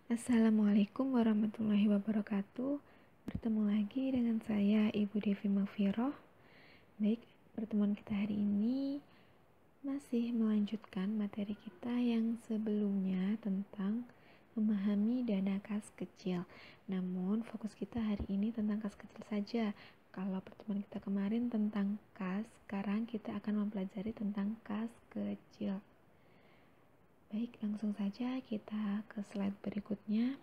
Assalamualaikum warahmatullahi wabarakatuh. Bertemu lagi dengan saya Ibu Devi Maghfirah. Baik, pertemuan kita hari ini masih melanjutkan materi kita yang sebelumnya tentang memahami dana kas kecil. Namun fokus kita hari ini tentang kas kecil saja. Kalau pertemuan kita kemarin tentang kas, sekarang kita akan mempelajari tentang kas kecil. Baik, langsung saja kita ke slide berikutnya.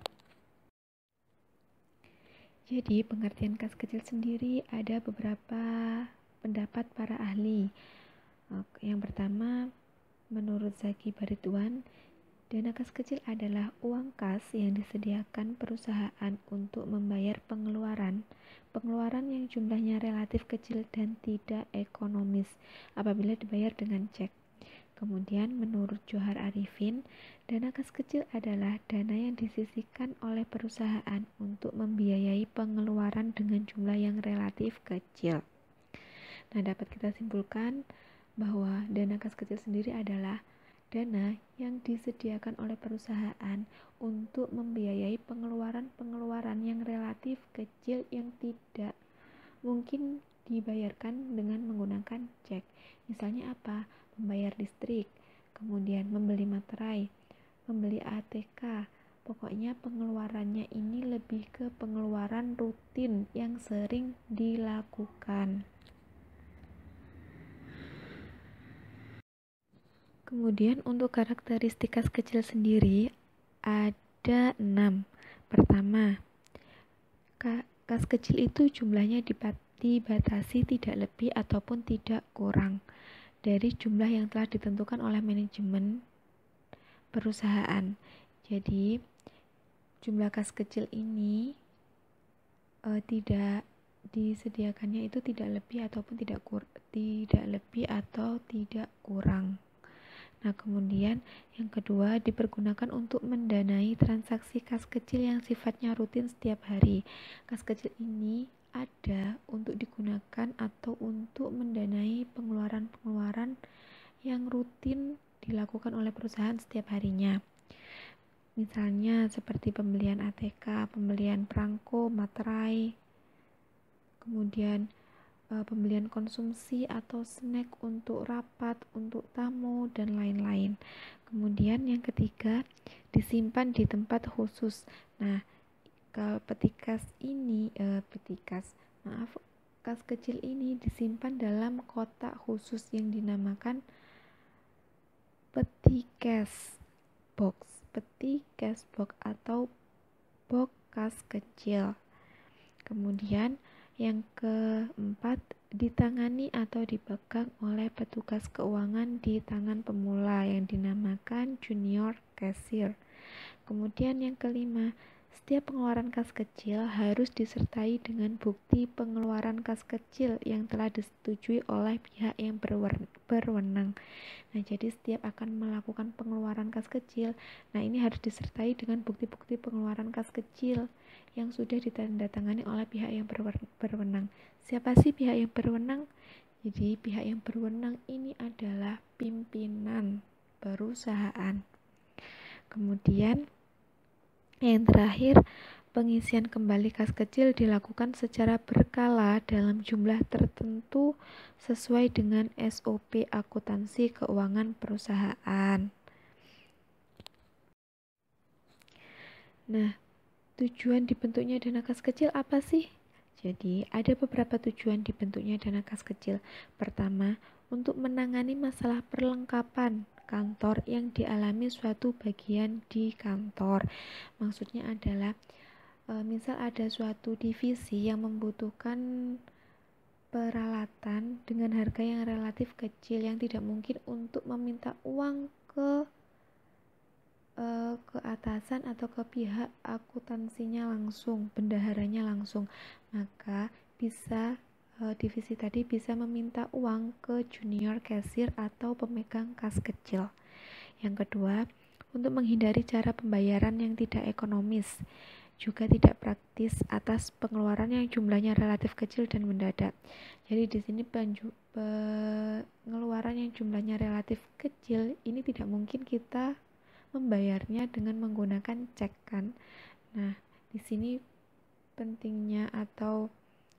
Jadi, pengertian kas kecil sendiri ada beberapa pendapat para ahli. Yang pertama, menurut Zaki Barituan, dana kas kecil adalah uang kas yang disediakan perusahaan untuk membayar pengeluaran yang jumlahnya relatif kecil dan tidak ekonomis apabila dibayar dengan cek. Kemudian menurut Johar Arifin, dana kas kecil adalah dana yang disisihkan oleh perusahaan untuk membiayai pengeluaran dengan jumlah yang relatif kecil. Nah, dapat kita simpulkan bahwa dana kas kecil sendiri adalah dana yang disediakan oleh perusahaan untuk membiayai pengeluaran yang relatif kecil yang tidak mungkin dibayarkan dengan menggunakan cek. Misalnya apa? Membayar listrik, kemudian membeli materai, membeli ATK. Pokoknya pengeluarannya ini lebih ke pengeluaran rutin yang sering dilakukan. Kemudian untuk karakteristik kas kecil sendiri ada 6. Pertama, kas kecil itu jumlahnya dibatasi tidak lebih ataupun tidak kurang dari jumlah yang telah ditentukan oleh manajemen perusahaan. Jadi, jumlah kas kecil ini tidak disediakannya itu tidak lebih ataupun tidak lebih atau tidak kurang. Nah, kemudian yang kedua dipergunakan untuk mendanai transaksi kas kecil yang sifatnya rutin setiap hari. Kas kecil ini ada untuk digunakan atau untuk mendanai pengeluaran yang rutin dilakukan oleh perusahaan setiap harinya. Misalnya seperti pembelian ATK, pembelian perangko, materai, kemudian pembelian konsumsi atau snack untuk rapat, untuk tamu, dan lain-lain. Kemudian yang ketiga, disimpan di tempat khusus. Nah, kas kecil ini disimpan dalam kotak khusus yang dinamakan peti cash box atau box kas kecil. Kemudian yang keempat, ditangani atau dipegang oleh petugas keuangan di tangan pemula yang dinamakan junior cashier. Kemudian yang kelima, setiap pengeluaran kas kecil harus disertai dengan bukti pengeluaran kas kecil yang telah disetujui oleh pihak yang berwenang. Nah, jadi setiap akan melakukan pengeluaran kas kecil, nah ini harus disertai dengan bukti-bukti pengeluaran kas kecil yang sudah ditandatangani oleh pihak yang berwenang. Siapa sih pihak yang berwenang? Jadi pihak yang berwenang ini adalah pimpinan perusahaan. Kemudian yang terakhir, pengisian kembali kas kecil dilakukan secara berkala dalam jumlah tertentu sesuai dengan SOP akuntansi keuangan perusahaan. Nah, tujuan dibentuknya dana kas kecil apa sih? Jadi, ada beberapa tujuan dibentuknya dana kas kecil. Pertama, untuk menangani masalah perlengkapan kantor yang dialami suatu bagian di kantor. Maksudnya adalah misal ada suatu divisi yang membutuhkan peralatan dengan harga yang relatif kecil yang tidak mungkin untuk meminta uang ke atasan atau ke pihak akuntansinya langsung, bendaharanya langsung, maka bisa divisi tadi bisa meminta uang ke junior cashier atau pemegang kas kecil. Yang kedua, untuk menghindari cara pembayaran yang tidak ekonomis, juga tidak praktis atas pengeluaran yang jumlahnya relatif kecil dan mendadak. Jadi di sini pengeluaran yang jumlahnya relatif kecil ini tidak mungkin kita membayarnya dengan menggunakan cek kan. Nah, di sini pentingnya atau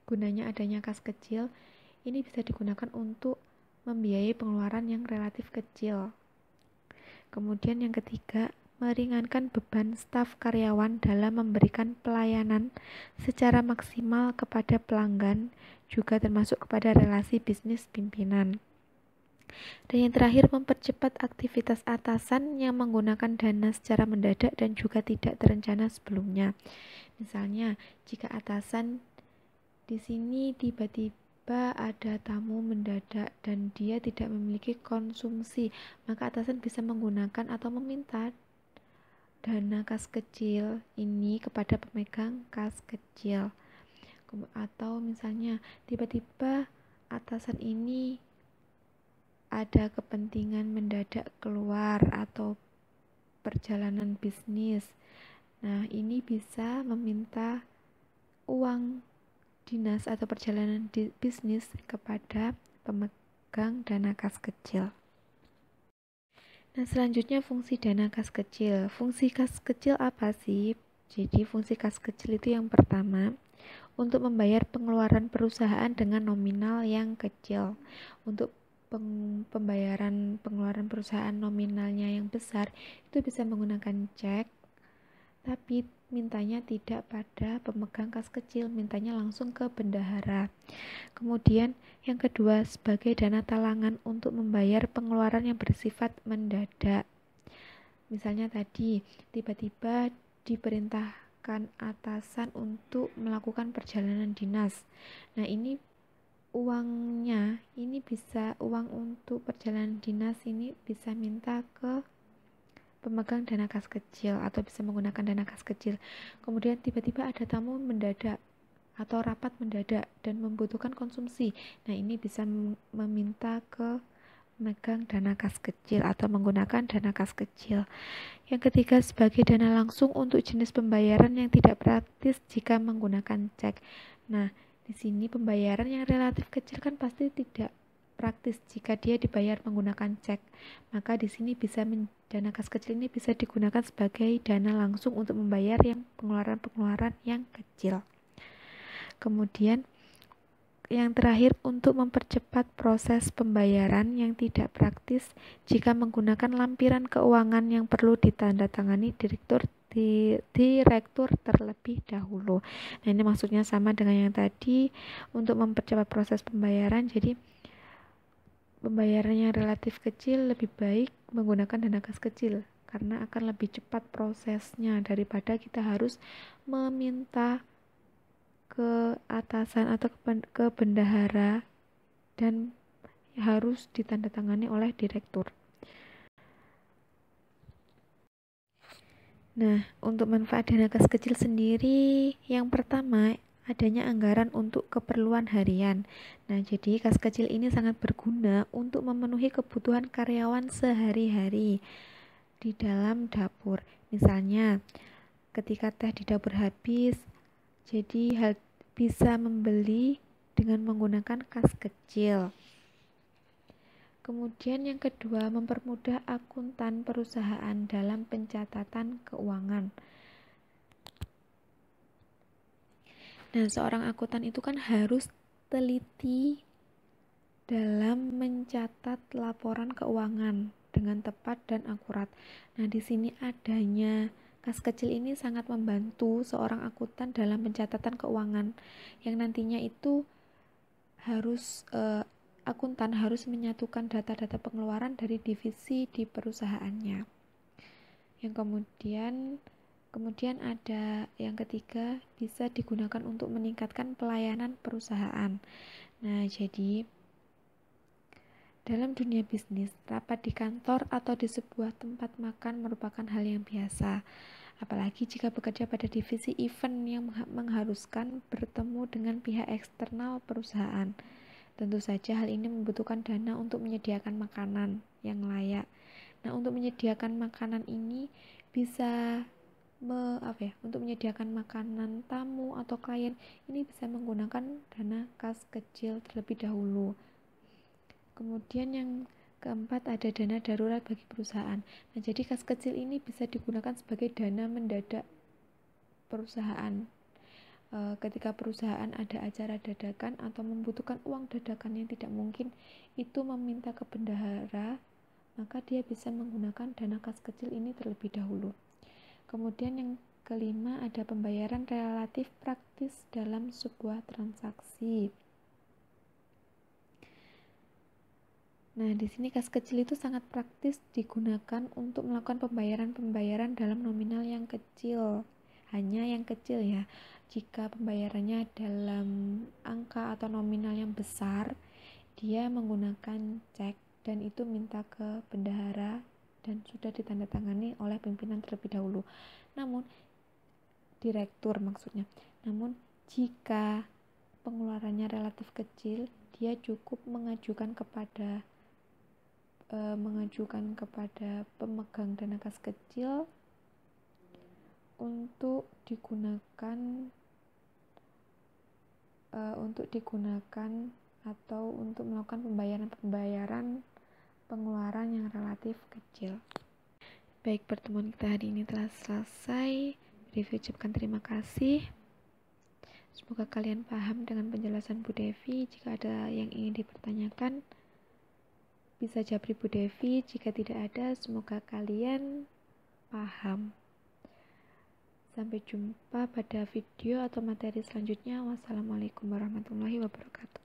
gunanya adanya kas kecil, ini bisa digunakan untuk membiayai pengeluaran yang relatif kecil. Kemudian yang ketiga, meringankan beban staf karyawan dalam memberikan pelayanan secara maksimal kepada pelanggan, juga termasuk kepada relasi bisnis pimpinan. Dan yang terakhir, mempercepat aktivitas atasan yang menggunakan dana secara mendadak dan juga tidak terencana sebelumnya. Misalnya, jika atasan di sini tiba-tiba ada tamu mendadak dan dia tidak memiliki konsumsi, maka atasan bisa menggunakan atau meminta dana kas kecil ini kepada pemegang kas kecil. Atau misalnya tiba-tiba atasan ini ada kepentingan mendadak keluar atau perjalanan bisnis. Nah, ini bisa meminta uang dinas atau perjalanan bisnis kepada pemegang dana kas kecil. Nah, selanjutnya fungsi dana kas kecil. Fungsi kas kecil apa sih? Jadi fungsi kas kecil itu yang pertama, untuk membayar pengeluaran perusahaan dengan nominal yang kecil. Untuk pembayaran pengeluaran perusahaan nominalnya yang besar, itu bisa menggunakan cek, tapi mintanya tidak pada pemegang kas kecil, mintanya langsung ke bendahara. Kemudian yang kedua, sebagai dana talangan untuk membayar pengeluaran yang bersifat mendadak. Misalnya tadi tiba-tiba diperintahkan atasan untuk melakukan perjalanan dinas. Nah, ini uangnya, ini bisa uang untuk perjalanan dinas ini bisa minta ke pemegang dana kas kecil atau bisa menggunakan dana kas kecil. Kemudian tiba-tiba ada tamu mendadak atau rapat mendadak dan membutuhkan konsumsi. Nah, ini bisa meminta ke megang dana kas kecil atau menggunakan dana kas kecil. Yang ketiga, sebagai dana langsung untuk jenis pembayaran yang tidak praktis jika menggunakan cek. Nah, di sini pembayaran yang relatif kecil kan pasti tidak praktis jika dia dibayar menggunakan cek. Maka di sini bisa dana kas kecil ini bisa digunakan sebagai dana langsung untuk membayar yang pengeluaran-pengeluaran yang kecil. Kemudian yang terakhir, untuk mempercepat proses pembayaran yang tidak praktis jika menggunakan lampiran keuangan yang perlu ditandatangani direktur terlebih dahulu. Nah, ini maksudnya sama dengan yang tadi, untuk mempercepat proses pembayaran. Jadi pembayaran yang relatif kecil lebih baik menggunakan dana kas kecil karena akan lebih cepat prosesnya daripada kita harus meminta ke atasan atau ke bendahara dan harus ditandatangani oleh direktur. Nah, untuk manfaat dana kas kecil sendiri, yang pertama adanya anggaran untuk keperluan harian. Nah, jadi kas kecil ini sangat berguna untuk memenuhi kebutuhan karyawan sehari-hari di dalam dapur. Misalnya, ketika teh di dapur habis, jadi bisa membeli dengan menggunakan kas kecil. Kemudian yang kedua, mempermudah akuntan perusahaan dalam pencatatan keuangan. Nah, seorang akuntan itu kan harus teliti dalam mencatat laporan keuangan dengan tepat dan akurat. Nah, di sini adanya kas kecil ini sangat membantu seorang akuntan dalam pencatatan keuangan yang nantinya itu harus akuntan harus menyatukan data-data pengeluaran dari divisi di perusahaannya. Yang kemudian ada yang ketiga, bisa digunakan untuk meningkatkan pelayanan perusahaan. Nah, jadi dalam dunia bisnis, rapat di kantor atau di sebuah tempat makan merupakan hal yang biasa. Apalagi jika bekerja pada divisi event yang mengharuskan bertemu dengan pihak eksternal perusahaan. Tentu saja hal ini membutuhkan dana untuk menyediakan makanan yang layak. Nah, untuk menyediakan makanan ini bisa untuk menyediakan makanan tamu atau klien ini bisa menggunakan dana kas kecil terlebih dahulu. Kemudian yang keempat, ada dana darurat bagi perusahaan. Nah, jadi kas kecil ini bisa digunakan sebagai dana mendadak perusahaan. Ketika perusahaan ada acara dadakan atau membutuhkan uang dadakan yang tidak mungkin itu meminta ke bendahara, maka dia bisa menggunakan dana kas kecil ini terlebih dahulu. Kemudian yang kelima, ada pembayaran relatif praktis dalam sebuah transaksi. Nah, di sini kas kecil itu sangat praktis digunakan untuk melakukan pembayaran dalam nominal yang kecil. Hanya yang kecil ya. Jika pembayarannya dalam angka atau nominal yang besar, dia menggunakan cek dan itu minta ke bendahara dan sudah ditandatangani oleh pimpinan terlebih dahulu. Namun, direktur maksudnya. Namun, jika pengeluarannya relatif kecil, dia cukup mengajukan kepada pemegang dana kas kecil untuk digunakan atau untuk melakukan pembayaran pengeluaran yang relatif kecil. Baik, pertemuan kita hari ini telah selesai. Review ucapkan terima kasih. Semoga kalian paham dengan penjelasan Bu Devi. Jika ada yang ingin dipertanyakan, bisa japri Bu Devi. Jika tidak ada, semoga kalian paham. Sampai jumpa pada video atau materi selanjutnya. Wassalamualaikum warahmatullahi wabarakatuh.